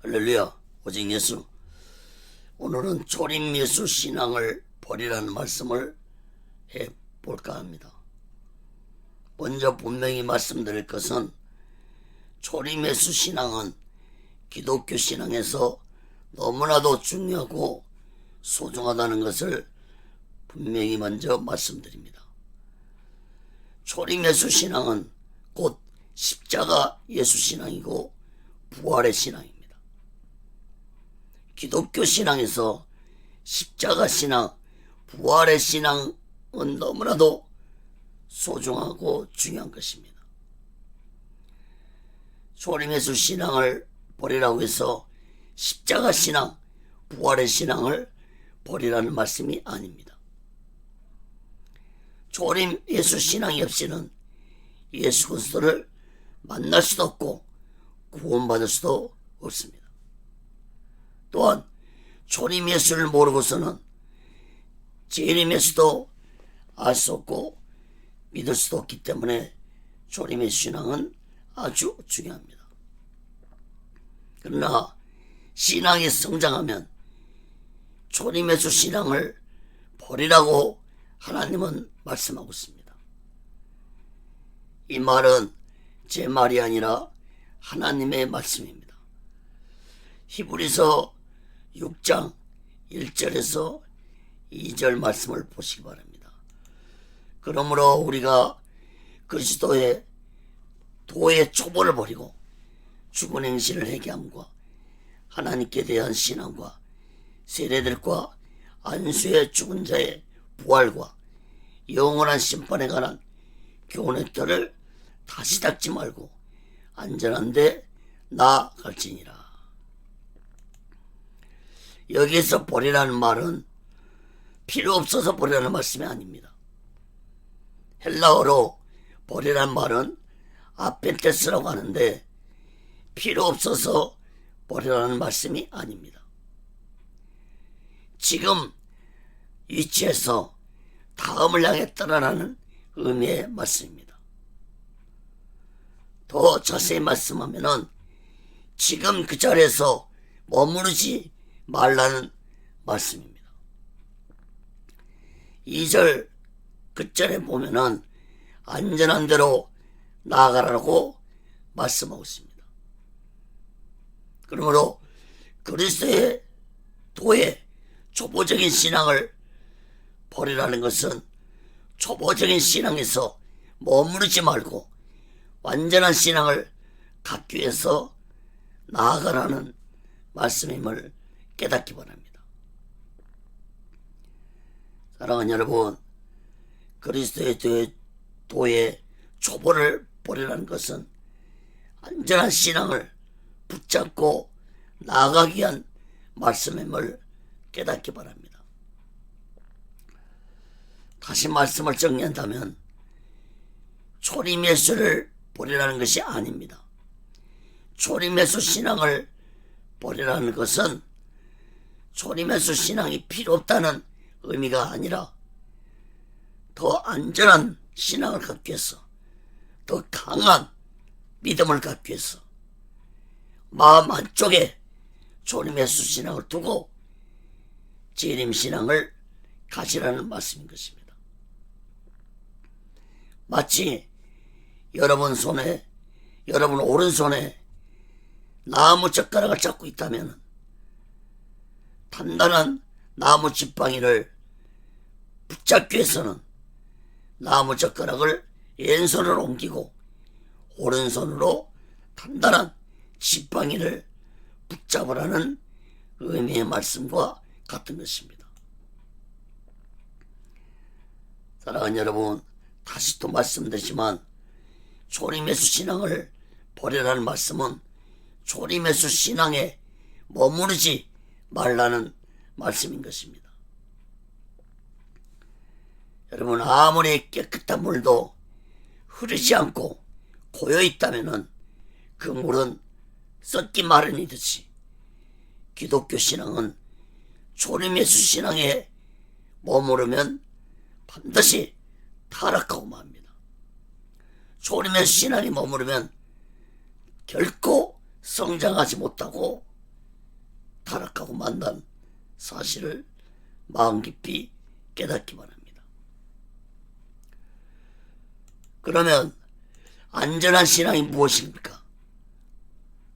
할렐루야, 오직 예수. 오늘은 초림 예수 신앙을 버리라는 말씀을 해볼까 합니다. 먼저 분명히 말씀드릴 것은 초림 예수 신앙은 기독교 신앙에서 너무나도 중요하고 소중하다는 것을 분명히 먼저 말씀드립니다. 초림 예수 신앙은 곧 십자가 예수 신앙이고 부활의 신앙입니다. 기독교 신앙에서 십자가 신앙, 부활의 신앙은 너무나도 소중하고 중요한 것입니다. 초림 예수 신앙을 버리라고 해서 십자가 신앙, 부활의 신앙을 버리라는 말씀이 아닙니다. 초림 예수 신앙이 없이는 예수 그리스도를 만날 수도 없고 구원받을 수도 없습니다. 또한 초림 예수를 모르고서는 재림 예수도 알 수 없고 믿을 수도 없기 때문에 초림 예수 신앙은 아주 중요합니다. 그러나 신앙이 성장하면 초림 예수 신앙을 버리라고 하나님은 말씀하고 있습니다. 이 말은 제 말이 아니라 하나님의 말씀입니다. 히브리서 6장 1절에서 2절 말씀을 보시기 바랍니다. 그러므로 우리가 그리스도의 도의 초보를 버리고 죽은 행실을 회개함과 하나님께 대한 신앙과 세례들과 안수의 죽은 자의 부활과 영원한 심판에 관한 교훈의 뜰을 다시 닦지 말고 안전한 데 나아갈지니라. 여기에서 버리라는 말은 필요 없어서 버리라는 말씀이 아닙니다. 헬라어로 버리라는 말은 아펜테스라고 하는데 필요 없어서 버리라는 말씀이 아닙니다. 지금 위치에서 다음을 향해 떠나라는 의미의 말씀입니다. 더 자세히 말씀하면은 지금 그 자리에서 머무르지 말라는 말씀입니다. 2절 끝절에 보면은 안전한 데로 나아가라고 말씀하고 있습니다. 그러므로 그리스도의 도의 초보적인 신앙을 버리라는 것은 초보적인 신앙에서 머무르지 말고 완전한 신앙을 갖기 위해서 나아가라는 말씀임을 깨닫기 바랍니다. 사랑하는 여러분, 그리스도의 도의 초보를 버리라는 것은 안전한 신앙을 붙잡고 나아가기 위한 말씀임을 깨닫기 바랍니다. 다시 말씀을 정리한다면 초림 예수를 버리라는 것이 아닙니다. 초림 예수 신앙을 버리라는 것은 초림 예수 신앙이 필요 없다는 의미가 아니라 더 안전한 신앙을 갖기 위해서, 더 강한 믿음을 갖기 위해서 마음 한쪽에 초림 예수 신앙을 두고 재림 신앙을 가지라는 말씀인 것입니다. 마치 여러분 오른손에 나무 젓가락을 잡고 있다면 단단한 나무 지팡이를 붙잡기 위해서는 나무 젓가락을 왼손으로 옮기고 오른손으로 단단한 지팡이를 붙잡으라는 의미의 말씀과 같은 것입니다. 사랑하는 여러분, 다시 또 말씀드리지만 초림 예수 신앙을 버리라는 말씀은 초림 예수 신앙에 머무르지 말라는 말씀인 것입니다. 여러분, 아무리 깨끗한 물도 흐르지 않고 고여 있다면은 그 물은 썩기 마련이듯이 기독교 신앙은 초림 예수 신앙에 머무르면 반드시 타락하고 맙니다. 초림 예수 신앙에 머무르면 결코 성장하지 못하고 타락하고 만난 사실을 마음 깊이 깨닫기 바랍니다. 그러면 안전한 신앙이 무엇입니까?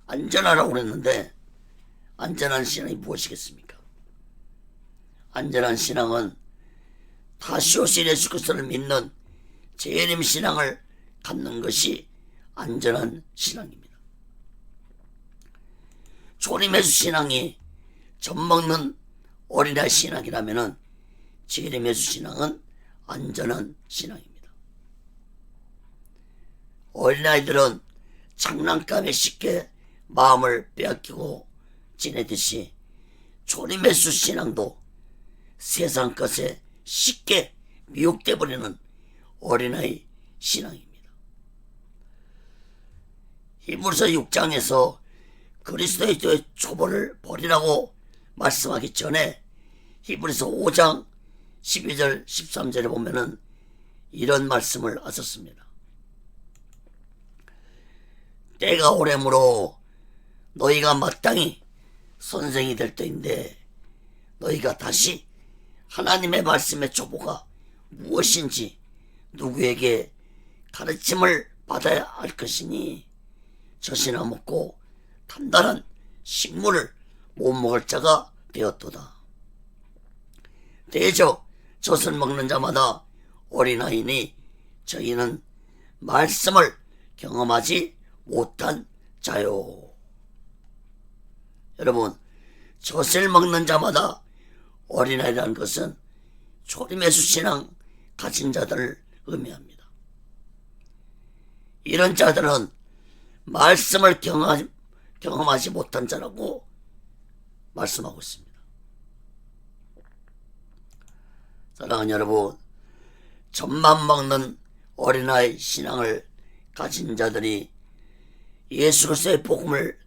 안전하라고 그랬는데 안전한 신앙이 무엇이겠습니까? 안전한 신앙은 다시 오실 예수 그리스도를 믿는 재림 신앙을 갖는 것이 안전한 신앙입니다. 조림 예수 신앙이 젖먹는 어린아이 신앙이라면 재림 예수 신앙은 안전한 신앙입니다. 어린아이들은 장난감에 쉽게 마음을 빼앗기고 지내듯이 조림 예수 신앙도 세상 것에 쉽게 미혹돼 버리는 어린아이 신앙입니다. 히브리서 6장에서 그리스도의 초보를 버리라고 말씀하기 전에 히브리서 5장 12절 13절에 보면은 이런 말씀을 하셨습니다. 때가 오래므로 너희가 마땅히 선생이 될 때인데 너희가 다시 하나님의 말씀의 초보가 무엇인지 누구에게 가르침을 받아야 할 것이니 젖이나 먹고 단단한 식물을 못 먹을 자가 되었도다. 대저 젖을 먹는 자마다 어린아이니 저희는 말씀을 경험하지 못한 자요. 여러분, 젖을 먹는 자마다 어린아이라는 것은 조림 예수 신앙 가진 자들을 의미합니다. 이런 자들은 말씀을 경험하지 못한 자라고 말씀하고 있습니다. 사랑하는 여러분, 젖만 먹는 어린아이 신앙을 가진 자들이 예수 그리스도의 복음을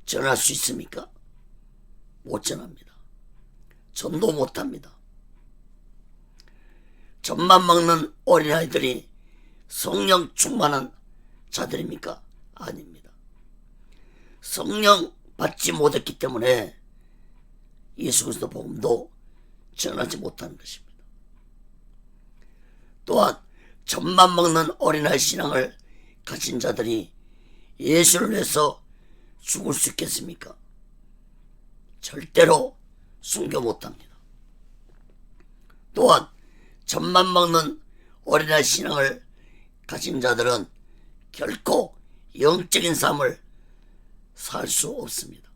전할 수 있습니까? 못 전합니다. 전도 못합니다. 젖만 먹는 어린아이들이 성령 충만한 자들입니까? 아닙니다. 성령 받지 못했기 때문에 예수 그리스도 복음도 전하지 못하는 것입니다. 또한 젖만 먹는 어린아이 신앙을 가진 자들이 예수를 위해서 죽을 수 있겠습니까? 절대로 순교 못합니다. 또한 젖만 먹는 어린아이 신앙을 가진 자들은 결코 영적인 삶을 살 수 없습니다.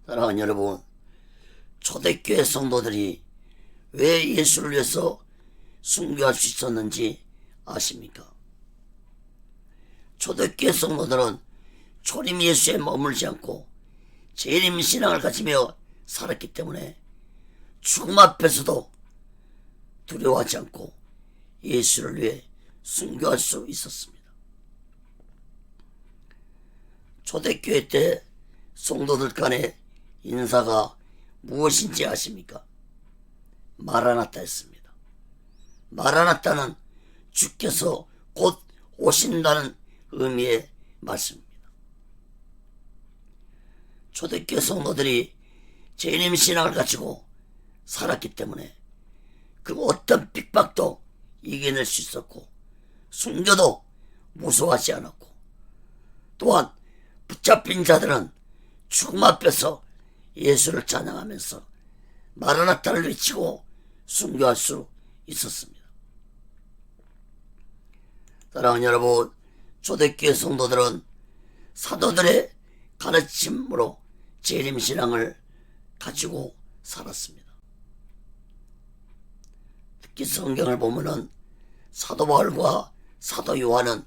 사랑하는 여러분, 초대교회 성도들이 왜 예수를 위해서 순교할 수 있었는지 아십니까? 초대교회 성도들은 초림 예수에 머물지 않고 재림 신앙을 가지며 살았기 때문에 죽음 앞에서도 두려워하지 않고 예수를 위해 순교할 수 있었습니다. 초대교회 때 성도들 간의 인사가 무엇인지 아십니까? 마라나타였습니다. 마라나타는 주께서 곧 오신다는 의미의 말씀입니다. 초대교회 성도들이 재림 신앙을 가지고 살았기 때문에 그 어떤 핍박도 이겨낼 수 있었고 순교도 무서워하지 않았고 또한 붙잡힌 자들은 죽음 앞에서 예수를 찬양하면서 마라나타를 외치고 순교할 수 있었습니다. 사랑하는 여러분, 초대교회 성도들은 사도들의 가르침으로 재림신앙을 가지고 살았습니다. 특히 성경을 보면은 사도 바울과 사도 요한은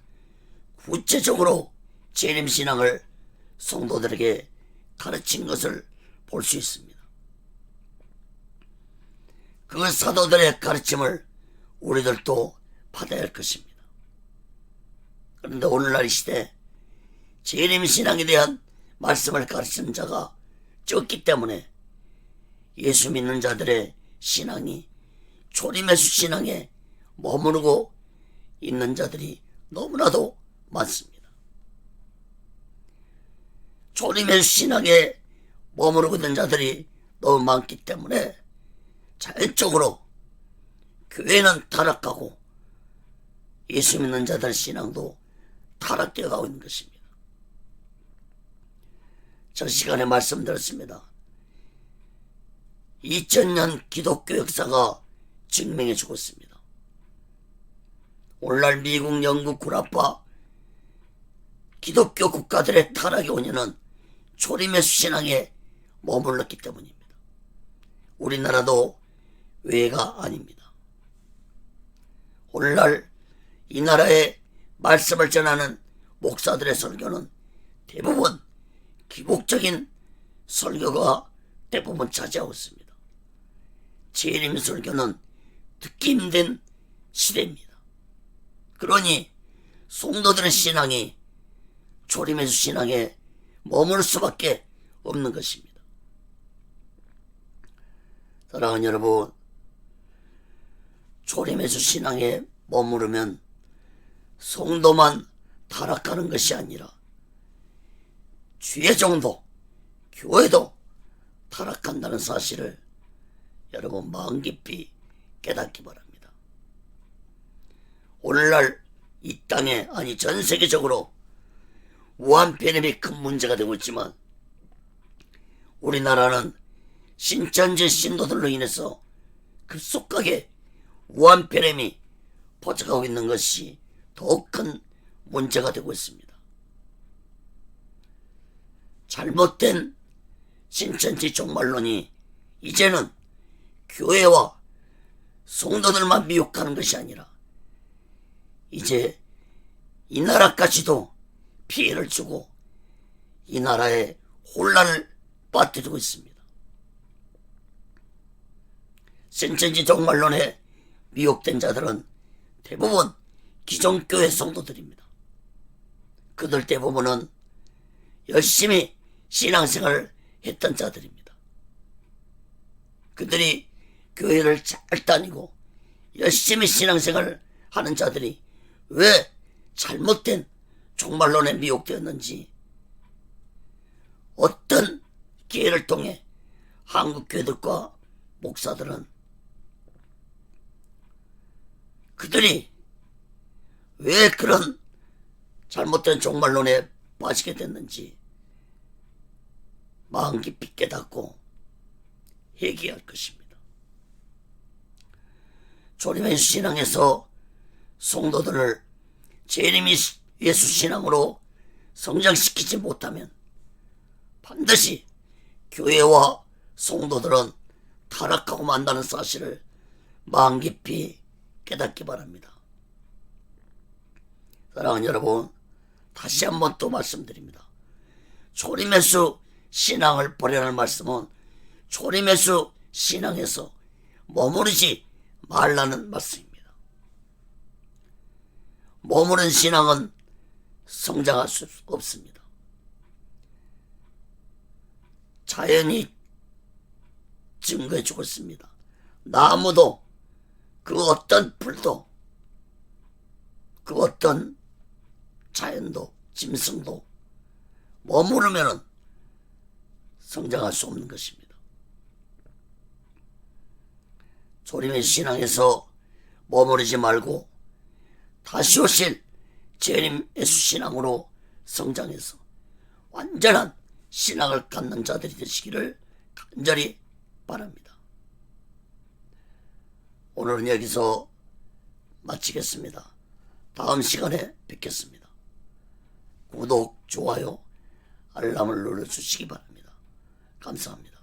구체적으로 재림신앙을 성도들에게 가르친 것을 볼 수 있습니다. 그 사도들의 가르침을 우리들도 받아야 할 것입니다. 그런데 오늘날 이 시대 재림신앙에 대한 말씀을 가르치는 자가 적기 때문에 예수 믿는 자들의 신앙이 초림예수 신앙에 머무르고 있는 자들이 너무나도 많습니다. 조림의 신앙에 머무르고 있는 자들이 너무 많기 때문에 자연적으로 교회는 타락하고 예수 믿는 자들 신앙도 타락되어 가고 있는 것입니다. 저 시간에 말씀드렸습니다. 2000년 기독교 역사가 증명해 주고 있습니다. 오늘날 미국, 영국, 구라파 기독교 국가들의 타락의 원인은 조림의 신앙에 머물렀기 때문입니다. 우리나라도 외가 아닙니다. 오늘날 이 나라의 말씀을 전하는 목사들의 설교는 대부분 기복적인 설교가 대부분 차지하고 있습니다. 재림 설교는 듣기 힘든 시대입니다. 그러니 성도들의 신앙이 조림의 신앙에 머물 수밖에 없는 것입니다. 사랑하는 여러분, 조림의 신앙에 머무르면 성도만 타락하는 것이 아니라 주의 종도, 교회도 타락한다는 사실을 여러분 마음 깊이 깨닫기 바랍니다. 오늘날 이 땅에, 아니 전 세계적으로 우한폐렴이 큰 문제가 되고 있지만 우리나라는 신천지 신도들로 인해서 급속하게 우한폐렴이 퍼져가고 있는 것이 더욱 큰 문제가 되고 있습니다. 잘못된 신천지 종말론이 이제는 교회와 성도들만 미혹하는 것이 아니라 이제 이 나라까지도 피해를 주고 이 나라에 혼란을 빠뜨리고 있습니다. 신천지 종말론에 미혹된 자들은 대부분 기존교회 성도들입니다. 그들 대부분은 열심히 신앙생활을 했던 자들입니다. 그들이 교회를 잘 다니고 열심히 신앙생활을 하는 자들이 왜 잘못된 종말론에 미혹되었는지 어떤 기회를 통해 한국 교회들과 목사들은 그들이 왜 그런 잘못된 종말론에 빠지게 됐는지 마음 깊이 깨닫고 회개할 것입니다. 조림의 신앙에서 성도들을 재림 예수 신앙으로 성장시키지 못하면 반드시 교회와 성도들은 타락하고 만다는 사실을 마음 깊이 깨닫기 바랍니다. 사랑하는 여러분, 다시 한번 또 말씀드립니다. 조림예수 신앙을 버리라는 말씀은 조림예수 신앙에서 머무르지 말라는 말씀입니다. 머무른 신앙은 성장할 수 없습니다. 자연이 증거해주고 있습니다. 나무도 그 어떤 풀도 그 어떤 자연도 짐승도 머무르면 성장할 수 없는 것입니다. 조림의 신앙에서 머무르지 말고 다시 오실 재림 예수 신앙으로 성장해서 완전한 신앙을 갖는 자들이 되시기를 간절히 바랍니다. 오늘은 여기서 마치겠습니다. 다음 시간에 뵙겠습니다. 구독, 좋아요, 알람을 눌러주시기 바랍니다. 감사합니다.